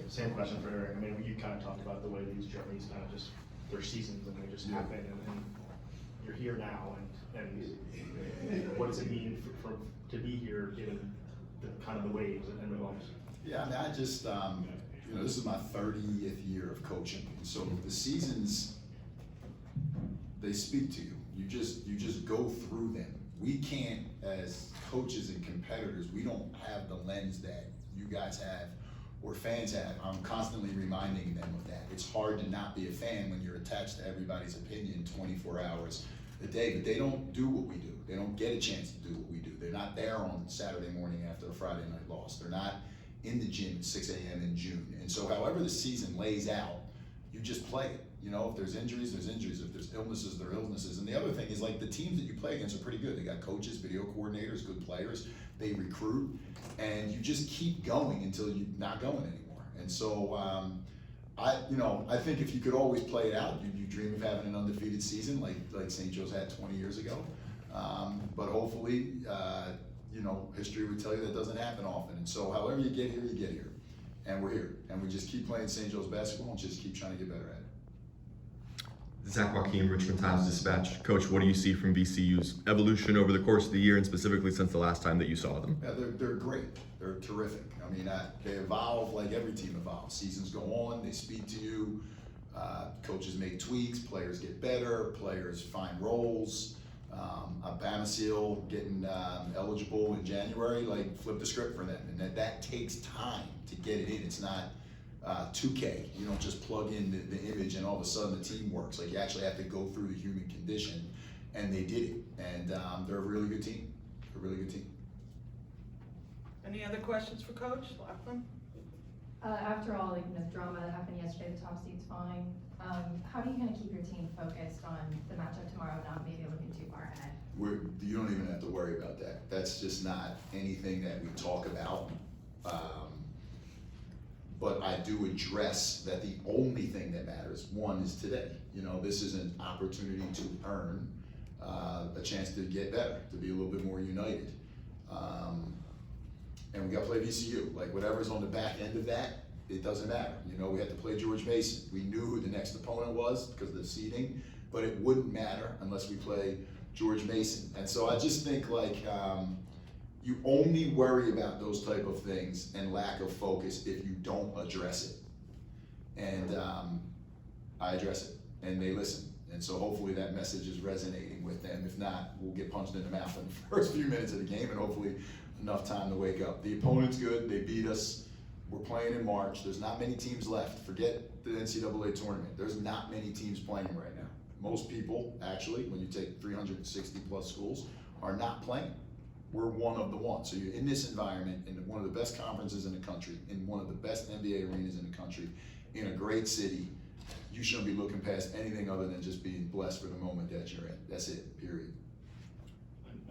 Same question for Eric. I mean, you kind of talked about the way these journeys kind of just, they're seasons and they just happen, and you're here now, and what does it mean for to be here given the kind of the waves and the bumps? Yeah, I mean, I just, this is my 30th year of coaching, and so the seasons, they speak to you. You just go through them. We can't, as coaches and competitors, we don't have the lens that you guys have or fans have. I'm constantly reminding them of that. It's hard to not be a fan when you're attached to everybody's opinion 24 hours a day, but they don't do what we do. They don't get a chance to do what we do. They're not there on Saturday morning after a Friday night loss. They're not in the gym at 6 a.m. in June. And so however the season lays out, you just play it. If there's injuries, there's injuries. If there's illnesses, there are illnesses. And the other thing is, like, the teams that you play against are pretty good. They got coaches, video coordinators, good players. They recruit, and you just keep going until you're not going anymore. And so, I think if you could always play it out, you dream of having an undefeated season like St. Joe's had 20 years ago. But hopefully, history would tell you that doesn't happen often. And so, however you get here, you get here. And we're here. And we just keep playing St. Joe's basketball and just keep trying to get better at it. Zach Joaquin, Richmond Times-Dispatch. Coach, what do you see from VCU's evolution over the course of the year, and specifically since the last time that you saw them? Yeah, they're great. They're terrific. I mean, they evolve like every team evolves. Seasons go on, they speak to you. Coaches make tweaks, players get better, players find roles. Bamasil getting eligible in January, flip the script for them. And that takes time to get it in. It's not 2K. You don't just plug in the image and all of a sudden the team works. You actually have to go through the human condition, and they did it. And they're a really good team. They're a really good team. Any other questions for Coach Lachlan? After all, the drama that happened yesterday, the top seed's fine. How do you kind of keep your team focused on the matchup tomorrow, not maybe looking too far ahead? You don't even have to worry about that. That's just not anything that we talk about. But I do address that the only thing that matters, one, is today. This is an opportunity to earn a chance to get better, to be a little bit more united. And we got to play VCU. Whatever's on the back end of that, it doesn't matter. We had to play George Mason. We knew who the next opponent was because of the seeding, but it wouldn't matter unless we play George Mason. And so I just think you only worry about those type of things and lack of focus if you don't address it. And I address it, and they listen. And so hopefully that message is resonating with them. If not, we'll get punched in the mouth in the first few minutes of the game, and hopefully enough time to wake up. The opponent's good. They beat us. We're playing in March. There's not many teams left. Forget the NCAA tournament. There's not many teams playing right now. Most people, actually, when you take 360 plus schools, are not playing. We're one of the ones. So you're in this environment, in one of the best conferences in the country, in one of the best NBA arenas in the country, in a great city. You shouldn't be looking past anything other than just being blessed for the moment that you're in. That's it, period.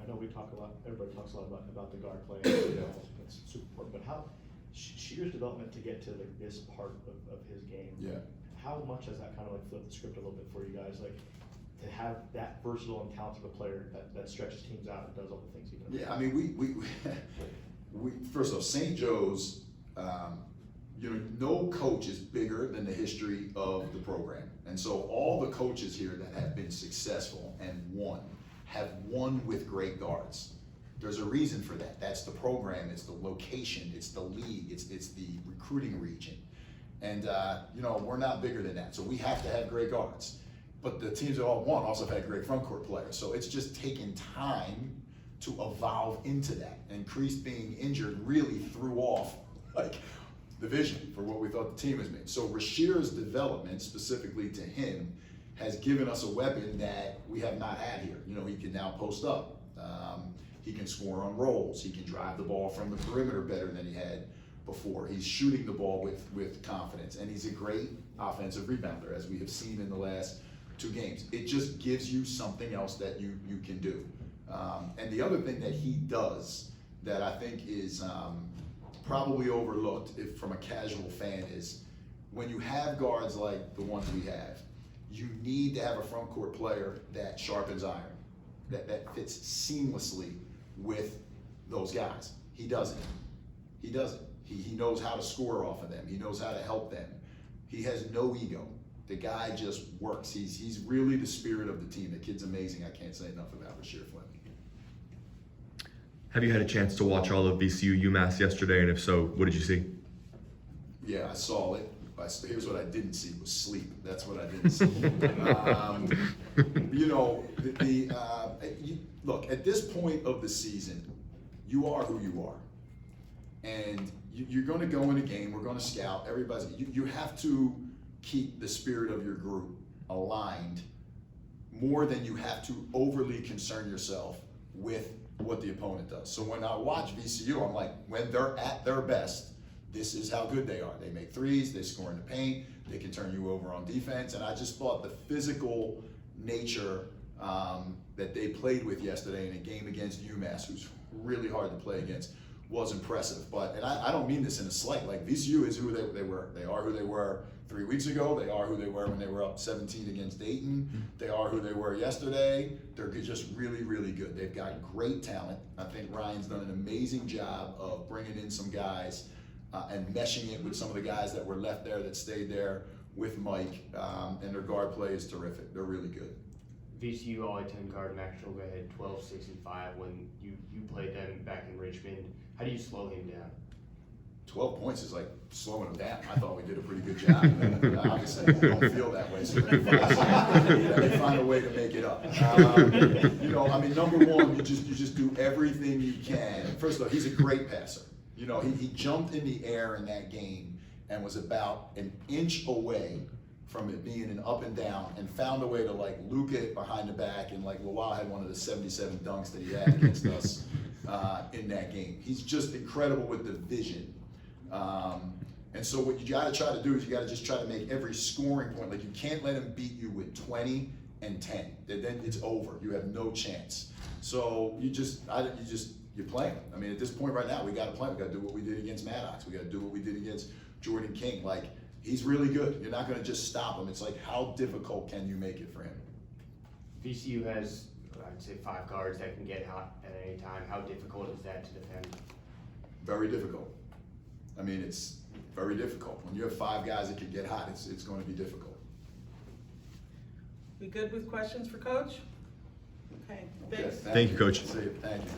I know we talk a lot, everybody talks a lot about the guard play, it's super important, but how, Shear's development to get to this part of his game, Yeah. how much has that kind of flipped the script a little bit for you guys? To have that versatile and talented a player that stretches teams out and does all the things he does. Yeah, I mean, we first off, St. Joe's, no coach is bigger than the history of the program. And so all the coaches here that have been successful and won have won with great guards. There's a reason for that. That's the program, it's the location, it's the league, it's the recruiting region. And we're not bigger than that. So we have to have great guards. But the teams that all won also have had great front court players. So it's just taken time to evolve into that. And Kreese being injured really threw off the vision for what we thought the team was made. So Rasheer's development, specifically to him, has given us a weapon that we have not had here. He can now post up. He can score on rolls. He can drive the ball from the perimeter better than he had before. He's shooting the ball with confidence, and he's a great offensive rebounder, as we have seen in the last 2 games. It just gives you something else that you can do. And the other thing that he does that I think is probably overlooked from a casual fan is when you have guards like the ones we have, you need to have a front court player that sharpens iron, that fits seamlessly with those guys. He doesn't. He knows how to score off of them. He knows how to help them. He has no ego. The guy just works. He's really the spirit of the team. The kid's amazing. I can't say enough about Rasheer Fleming. Have you had a chance to watch all of VCU UMass yesterday, and if so, what did you see? Yeah, I saw it. Here's what I didn't see was sleep. That's what I didn't see. You know, look, at this point of the season, you are who you are. And you're going to go in a game, we're going to scout, you have to keep the spirit of your group aligned more than you have to overly concern yourself with what the opponent does. So when I watch VCU, I'm like, when they're at their best, this is how good they are. They make threes, they score in the paint, they can turn you over on defense. And I just thought the physical nature that they played with yesterday in a game against UMass, who's really hard to play against, was impressive. And I don't mean this in a slight. Like, VCU is who they were. They are who they were 3 weeks ago. They are who they were when they were up 17 against Dayton. They are who they were yesterday. They're just really, really good. They've got great talent. I think Ryan's done an amazing job of bringing in some guys and meshing it with some of the guys that were left there that stayed there with Mike. And their guard play is terrific. They're really good. VCU All-A-10 guard Max Strobel had 12, 6, and 5 when you played them back in Richmond. How do you slow him down? 12 points is like slowing them down. I thought we did a pretty good job. Obviously, I don't feel that way, so they find a way to make it up. You know, I mean, number one, you just do everything you can. First of all, he's a great passer. You know, he jumped in the air in that game and was about an inch away from it being an up and down, and found a way to like Luke it behind the back, and like Lawal had one of the 77 dunks that he had against us in that game. He's just incredible with the vision. And so what you gotta try to do is you gotta just try to make every scoring point, like you can't let him beat you with 20 and 10. Then it's over. You have no chance. So you play him. I mean, at this point right now, we gotta play him. We gotta do what we did against Maddox. We gotta do what we did against Jordan King. Like, he's really good. You're not gonna just stop him. It's like, how difficult can you make it for him? VCU has, I'd say, 5 guards that can get hot at any time. How difficult is that to defend? Very difficult. I mean, it's very difficult. When you have 5 guys that can get hot, it's going to be difficult. We good with questions for Coach? Okay, thanks. Thank you, Coach. See you. Thank you.